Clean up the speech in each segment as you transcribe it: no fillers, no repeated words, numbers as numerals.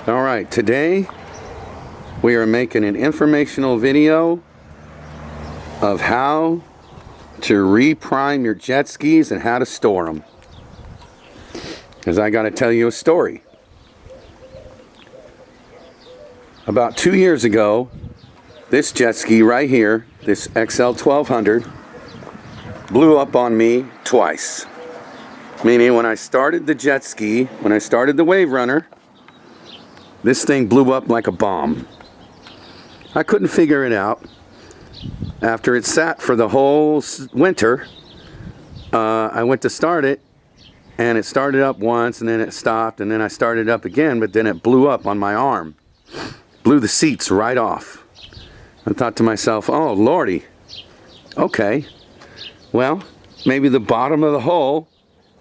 All right, today we are making an informational video of how to reprime your jet skis and how to store them. Because I got to tell you a story. About 2 years ago, this jet ski right here, this XL 1200, blew up on me twice. Meaning when I started the jet ski, when I started the Wave Runner, this thing blew up like a bomb. I couldn't figure it out. After it sat for the whole winter, I went to start it, and it started up once, and then it stopped, and then I started up again, but then it blew up on my arm. Blew the seats right off. I thought to myself, oh, Lordy, okay, well, maybe the bottom of the hole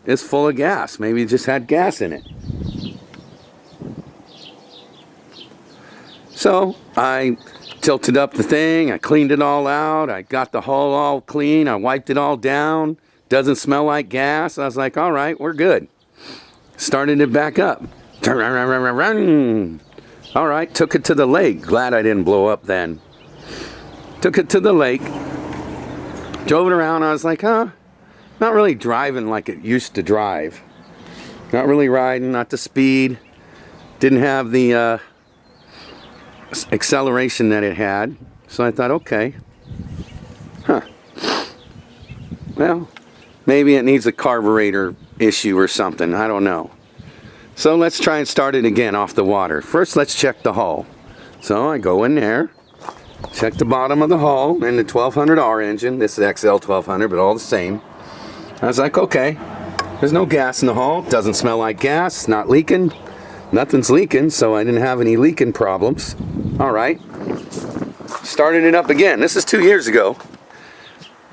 is full of gas. Maybe it just had gas in it. So I tilted up the thing, I cleaned it all out, I got the hull all clean, I wiped it all down, doesn't smell like gas. I was like, all right, we're good. Started it back up. All right, took it to the lake. Glad I didn't blow up then. Took it to the lake, drove it around. I was like, not really driving like it used to drive. Not really riding, not the speed. Didn't have the acceleration that it had. So I thought, okay, well, maybe it needs a carburetor issue or something. I don't know. So let's try and start it again off the water. First, let's check the hull. So I go in there, check the bottom of the hull in the 1200R engine. This is XL 1200, but all the same. I was like, okay, there's no gas in the hull. Doesn't smell like gas, not leaking. Nothing's leaking, so I didn't have any leaking problems. All right. Started it up again. This is 2 years ago.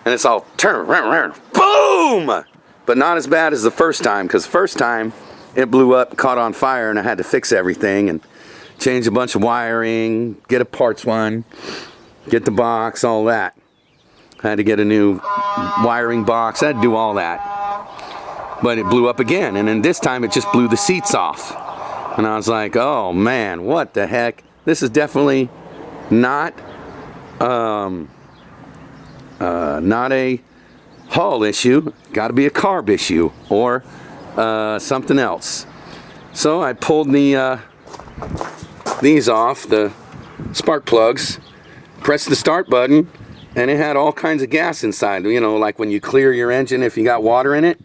And it's all turn around, boom! But not as bad as the first time, because the first time it blew up, caught on fire, and I had to fix everything and change a bunch of wiring, get a parts one, get the box, all that. I had to get a new wiring box. I had to do all that. But it blew up again, and then this time it just blew the seats off. And I was like, oh man, what the heck? This is definitely not a hull issue. Got to be a carb issue or something else. So I pulled the these off, the spark plugs, pressed the start button, and it had all kinds of gas inside. You know, like when you clear your engine if you got water in it.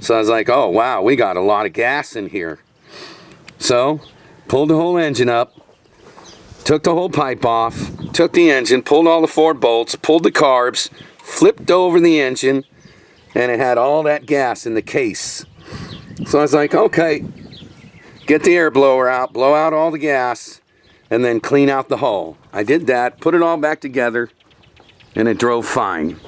So I was like, oh wow, we got a lot of gas in here. So, pulled the whole engine up, took the whole pipe off, took the engine, pulled all the 4 bolts, pulled the carbs, flipped over the engine, and it had all that gas in the case. So I was like, okay, get the air blower out, blow out all the gas, and then clean out the hull. I did that, put it all back together, and it drove fine.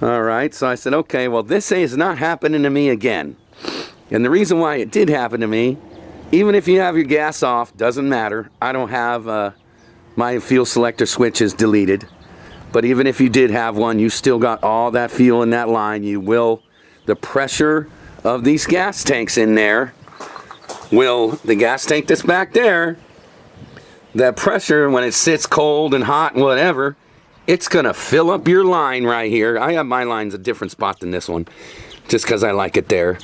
All right, so I said, okay, well, this is not happening to me again. And the reason why it did happen to me, even if you have your gas off, doesn't matter. I don't have my fuel selector switches deleted. But even if you did have one, you still got all that fuel in that line. The pressure of these gas tanks in there the gas tank that's back there, that pressure when it sits cold and hot and whatever, it's going to fill up your line right here. I have my lines a different spot than this one, just because I like it there.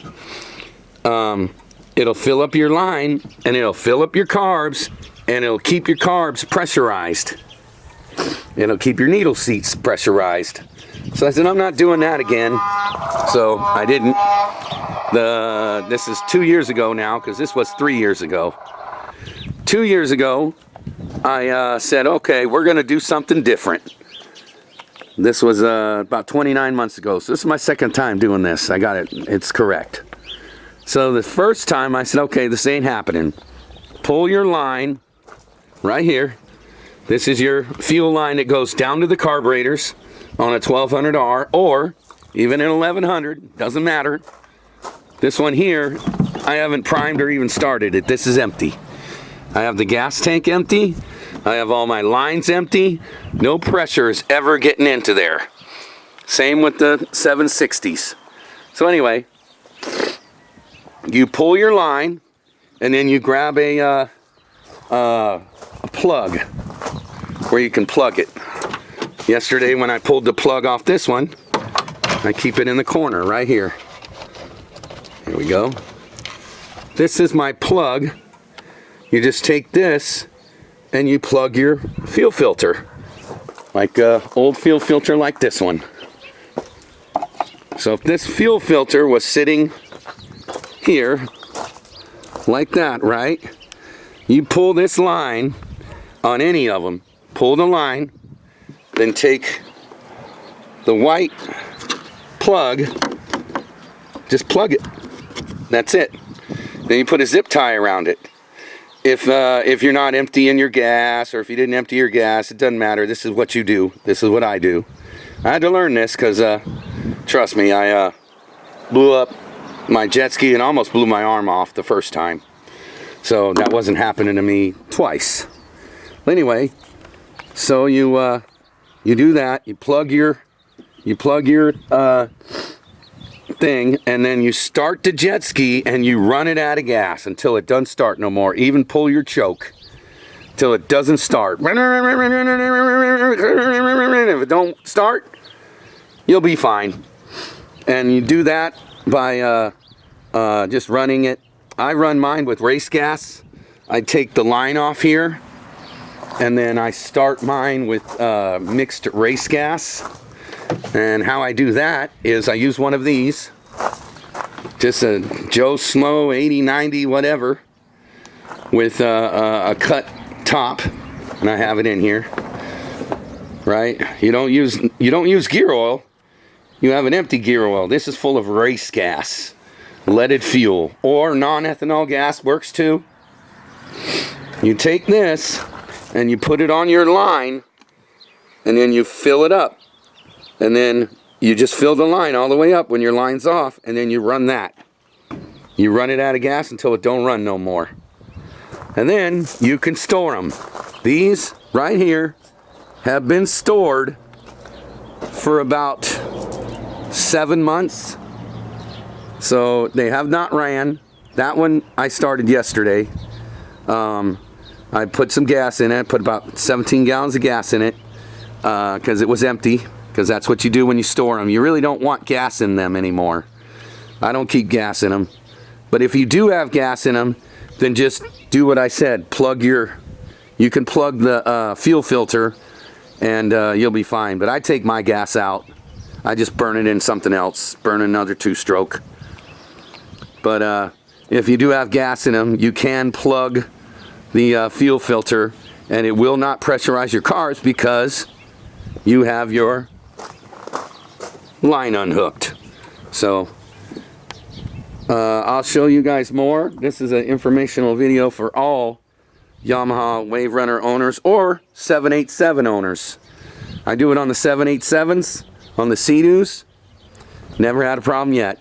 It'll fill up your line, and it'll fill up your carbs, and it'll keep your carbs pressurized. It'll keep your needle seats pressurized. So I said, I'm not doing that again. So I didn't. This is 2 years ago now, because this was 3 years ago. 2 years ago, I said, okay, we're going to do something different. This was about 29 months ago, so this is my second time doing this. I got it. It's correct. So the first time I said, okay, this ain't happening. Pull your line right here. This is your fuel line that goes down to the carburetors on a 1200R or even an 1100, doesn't matter. This one here, I haven't primed or even started it. This is empty. I have the gas tank empty. I have all my lines empty. No pressure is ever getting into there. Same with the 760s. So anyway, you pull your line, and then you grab a plug where you can plug it. Yesterday when I pulled the plug off this one, I keep it in the corner right here. Here we go. This is my plug. You just take this and you plug your fuel filter, like an old fuel filter like this one. So if this fuel filter was sitting here like that, right? You pull this line on any of them, pull the line, then take the white plug, just plug it. That's it. Then you put a zip tie around it. If you're not emptying your gas, or if you didn't empty your gas, it doesn't matter. This is what you do. This is what I do. I had to learn this because, trust me, I blew up my jet ski and almost blew my arm off the first time. So that wasn't happening to me twice. But anyway, so you do that. You plug your thing, and then you start the jet ski and you run it out of gas until it doesn't start no more. Even pull your choke till it doesn't start. If it don't start, you'll be fine. And you do that by just running it. I run mine with race gas. I take the line off here, and then I start mine with mixed race gas. And how I do that is I use one of these, just a Joe Smo 80, 90, whatever, with a cut top, and I have it in here. Right? You don't use gear oil. You have an empty gear oil. This is full of race gas, leaded fuel, or non-ethanol gas works too. You take this and you put it on your line, and then you fill it up. And then you just fill the line all the way up when your line's off, and then you run that. You run it out of gas until it don't run no more. And then you can store them. These right here have been stored for about 7 months. So they have not ran. That one I started yesterday. I put some gas in it. I put about 17 gallons of gas in it because it was empty. Because that's what you do when you store them. You really don't want gas in them anymore. I don't keep gas in them. But if you do have gas in them, then just do what I said. You can plug the fuel filter, and you'll be fine. But I take my gas out. I just burn it in something else. Burn another 2-stroke. But if you do have gas in them, you can plug the fuel filter, and it will not pressurize your carbs because you have your line unhooked. So I'll show you guys more. This is an informational video for all Yamaha Wave Runner owners or 787 owners. I do it on the 787s, on the Sea-Doos. Never had a problem yet.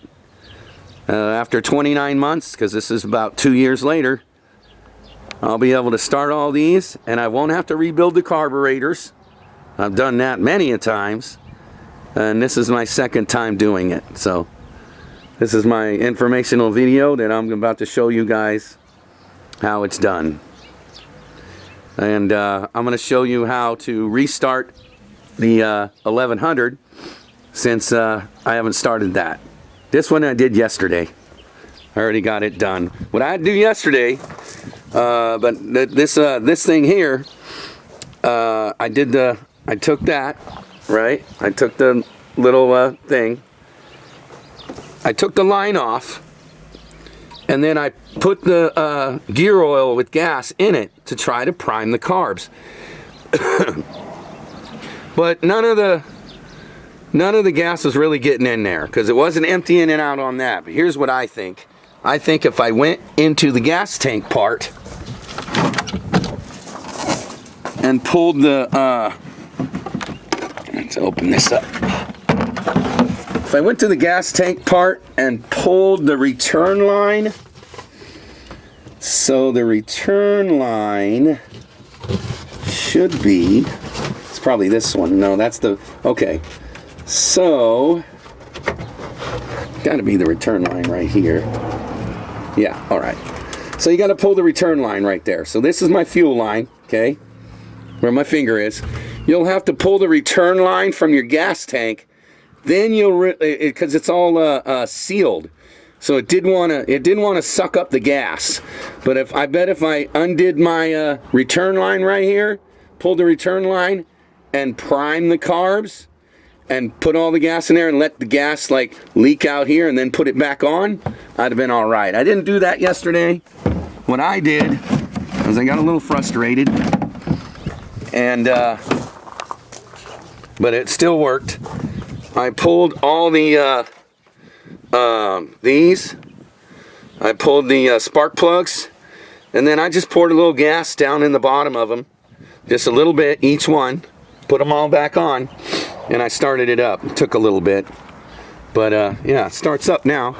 After 29 months, because this is about 2 years later, I'll be able to start all these, and I won't have to rebuild the carburetors. I've done that many a times, and this is my second time doing it. So this is my informational video that I'm about to show you guys how it's done. And I'm going to show you how to restart the 1100 since I haven't started that. This one I did yesterday. I already got it done. What I had to do yesterday, but this thing here, I took that, right? I took the little thing. I took the line off, and then I put the gear oil with gas in it to try to prime the carbs. But none of the gas was really getting in there because it wasn't emptying it out on that. But here's what I think. I think if I went into the gas tank part and pulled the let's open this up. If I went to the gas tank part and pulled the return line, so the return line should be, it's probably this one. No, that's the, okay. So, gotta be the return line right here. Yeah, all right. So you got to pull the return line right there. So this is my fuel line, okay, where my finger is. You'll have to pull the return line from your gas tank. Then you'll, because it's all sealed, so it didn't want to suck up the gas. But if I undid my return line right here, pulled the return line, and prime the carbs, and put all the gas in there and let the gas like leak out here, and then put it back on, I'd have been all right. I didn't do that yesterday. What I did was I got a little frustrated, and but it still worked. I pulled all the these. I pulled the spark plugs, and then I just poured a little gas down in the bottom of them, just a little bit each one. Put them all back on, and I started it up. It took a little bit, but yeah, it starts up now.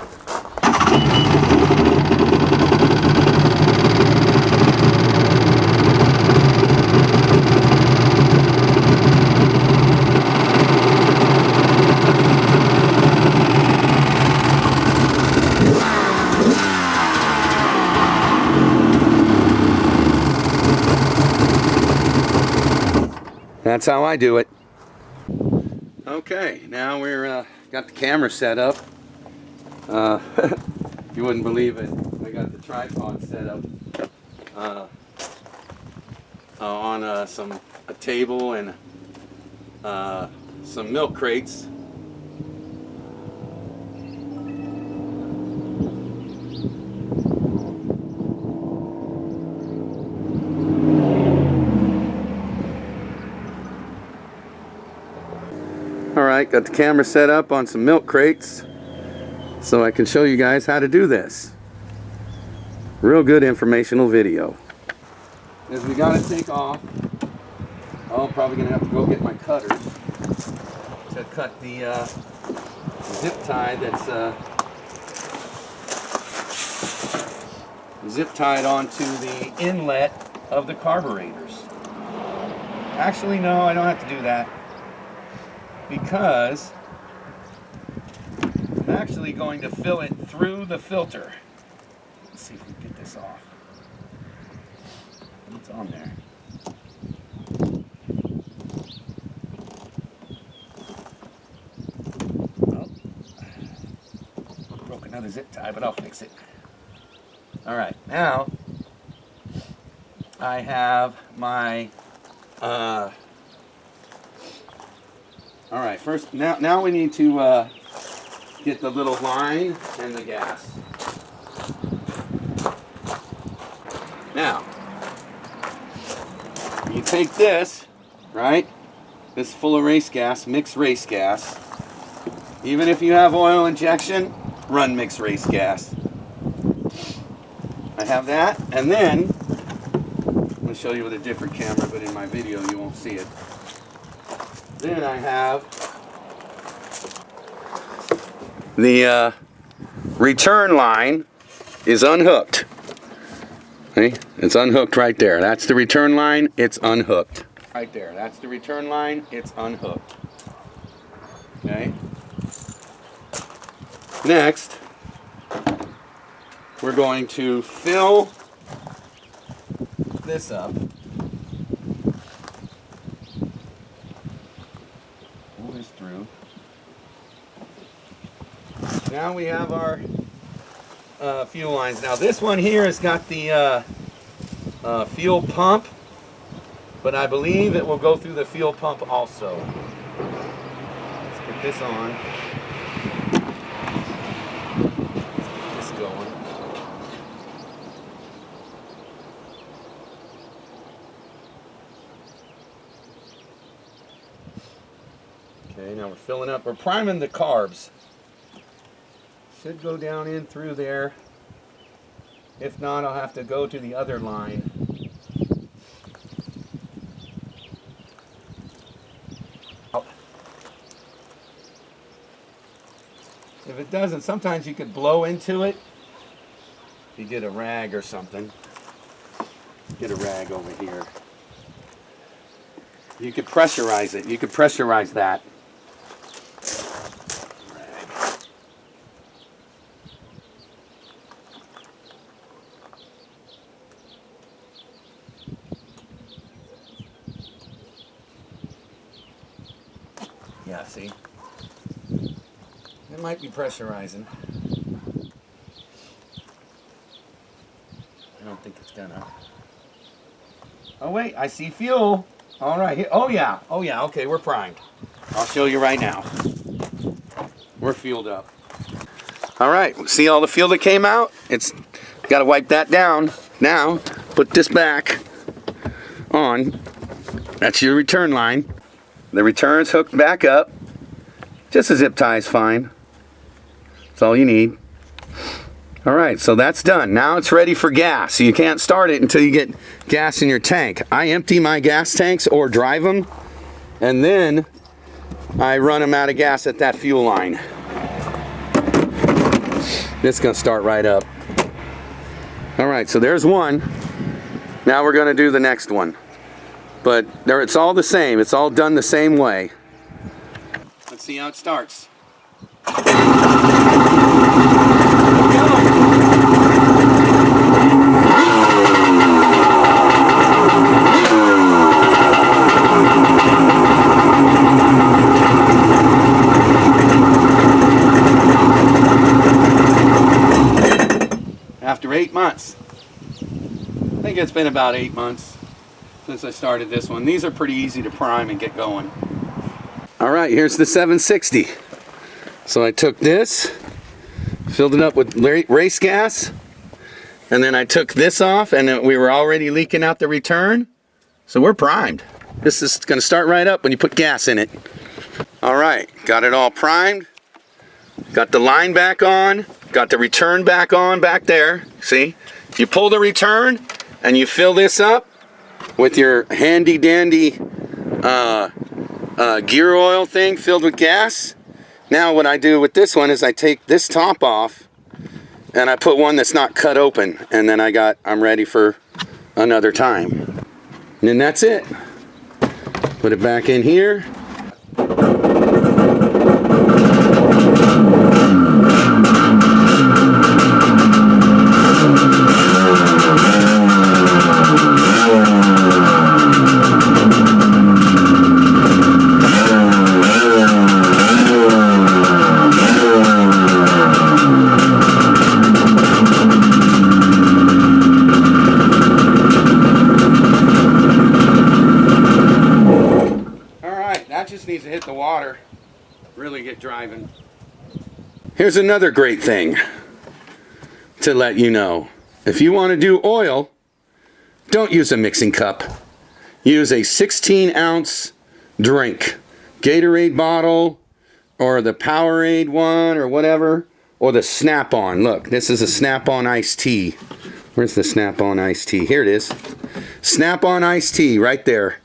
That's how I do it. Okay, now we're got the camera set up. You wouldn't believe it. I got the tripod set up on a table and some milk crates. Alright, got the camera set up on some milk crates so I can show you guys how to do this. Real good informational video. As we gotta take off, I'm probably gonna have to go get my cutters to cut the zip tie that's zip tied onto the inlet of the carburetors. Actually, no, I don't have to do that, because I'm actually going to fill it through the filter. Let's see if we can get this off. It's on there. Oh, broke another zip tie, but I'll fix it. All right, now I have my all right, first, now we need to get the little line and the gas. Now, you take this, right? This is full of race gas, mixed race gas. Even if you have oil injection, run mixed race gas. I have that, and then, I'm going to show you with a different camera, but in my video you won't see it. Then I have the return line is unhooked. Okay? It's unhooked right there. That's the return line. It's unhooked. Right there. That's the return line. It's unhooked. Okay? Next, we're going to fill this up. Through. Now we have our fuel lines. Now this one here has got the fuel pump, but I believe it will go through the fuel pump also. Let's get this on. Let's get this going. Okay, now we're filling up. We're priming the carbs. Should go down in through there. If not, I'll have to go to the other line. If it doesn't, sometimes you could blow into it. If you get a rag or something. Get a rag over here. You could pressurize it. You could pressurize that. Yeah, see? It might be pressurizing. I don't think it's gonna. Oh wait, I see fuel. All right, here. Oh yeah, okay, we're primed. I'll show you right now. We're fueled up. All right, see all the fuel that came out? It's got to wipe that down. Now, put this back on. That's your return line. The return's hooked back up. Just a zip tie is fine. That's all you need. All right, so that's done. Now it's ready for gas. You can't start it until you get gas in your tank. I empty my gas tanks or drive them, and then I run them out of gas at that fuel line. This is gonna start right up. All right, so there's one. Now we're gonna do the next one. But it's all the same. It's all done the same way. Let's see how it starts. After 8 months. I think it's been about 8 months since I started this one. These are pretty easy to prime and get going. All right, here's the 760. So I took this, filled it up with race gas, and then I took this off, and we were already leaking out the return. So we're primed. This is gonna start right up when you put gas in it. All right, got it all primed. Got the line back on, got the return back on back there. See, you pull the return and you fill this up with your handy dandy gear oil thing filled with gas. Now what I do with this one is I take this top off and I put one that's not cut open, and then I'm ready for another time. And then that's it. Put it back in here. Just needs to hit the water, really get driving. Here's another great thing to let you know. If you want to do oil, don't use a mixing cup. Use a 16-ounce drink. Gatorade bottle, or the Powerade one, or whatever, or the Snap-on. Look, this is a Snap-on iced tea. Where's the Snap-on iced tea? Here it is. Snap-on iced tea, right there.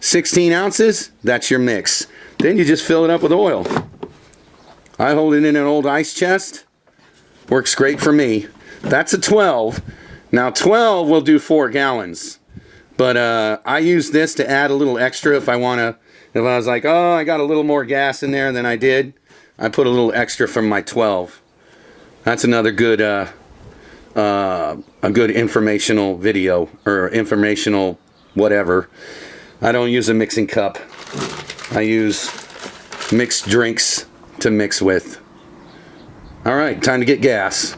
16 ounces, that's your mix. Then you just fill it up with oil. I hold it in an old ice chest. Works great for me. That's a 12. Now 12 will do 4 gallons. But I use this to add a little extra if I was like, oh, I got a little more gas in there than I did. I put a little extra from my 12. That's another good, a good informational video, or informational whatever. I don't use a mixing cup. I use mixed drinks to mix with. All right, time to get gas.